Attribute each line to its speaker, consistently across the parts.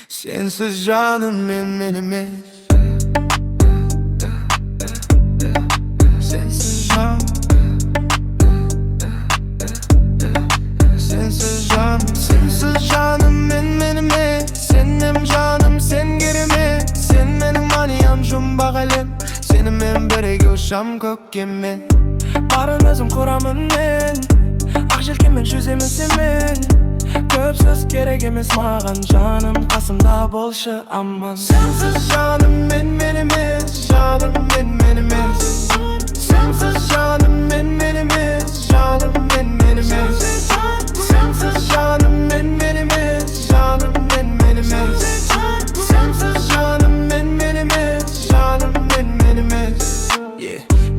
Speaker 1: Sensiz canım benim. Sensiz canım. Sensiz canım. Sensiz canım benim. Senim canım sen gerime. Sen benim maniyam jumbak elim. Senin men birge uçam kökkemen. Barın özüm kuramın men. Ak jelkenmen жүземін sen. Көп söz gerek emes mağan. Canım kasımda bolşı aman. Sensiz canım benim emes. Canım benim emes. Sensiz canım benim emes. Canım benim emes. Sensiz canım benim emes. Canım benim emes. Sensiz canım benim emes. Canım benim emes.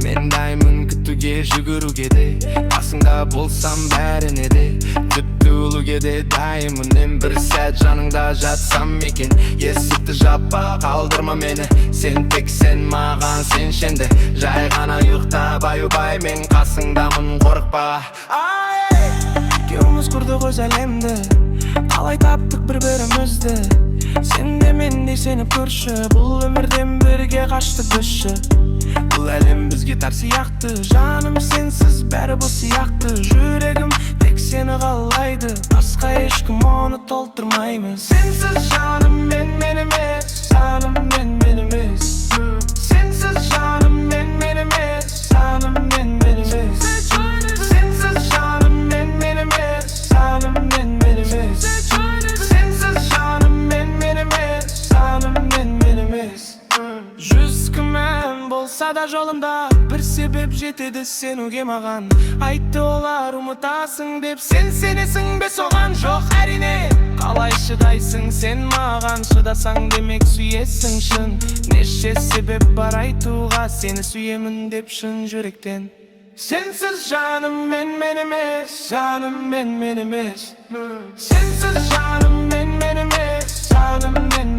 Speaker 1: Men daimın kütüge жүгүрүге де. Қасыңда болсам бәріне де. Тіпті үліге де дайымын. Бір сәт жаныңда жатсам екен. Есікті жаппа қалдырма мені. Сен тек сен маған сеншенде. Жай ғана ұйықта бай-бай мен қасыңдамын қорықпа. Екеуміз құрдық өз әлемді. Қалай таптық бір-бірімізді. Сен де мен де сені көрші. Бұл өмірден бірге қаштық көші. Бұл әлем бізге тар сияқты. Жаным сенсіз бәрі бұл сияқты. Жүрегім тек сені қалайды. Басқа ешкім оны толтырмаймыз. Сенсіз жаным мен емес. Жаным мен емес. Сенсіз жаным мен емес. Жаным мен емес. Сенсіз жаным мен емес. Жаным мен емес. Сенсіз жаным мен емес. Жаным мен емес. Жүз күмән болса да жолымда бір себеп жетеді сенуге маған. Айтты олар ұмытасың деп, сен сенесің бе соған? Жоқ әрине. Қалай шыдайсың сен маған? Шыдасаң демек сүйесің шын. Неше себеп бар айтуға сені сүйемін деп шын жүректен. Sensiz canım men емес. Canım men емес. Sensiz canım men емес. Canım men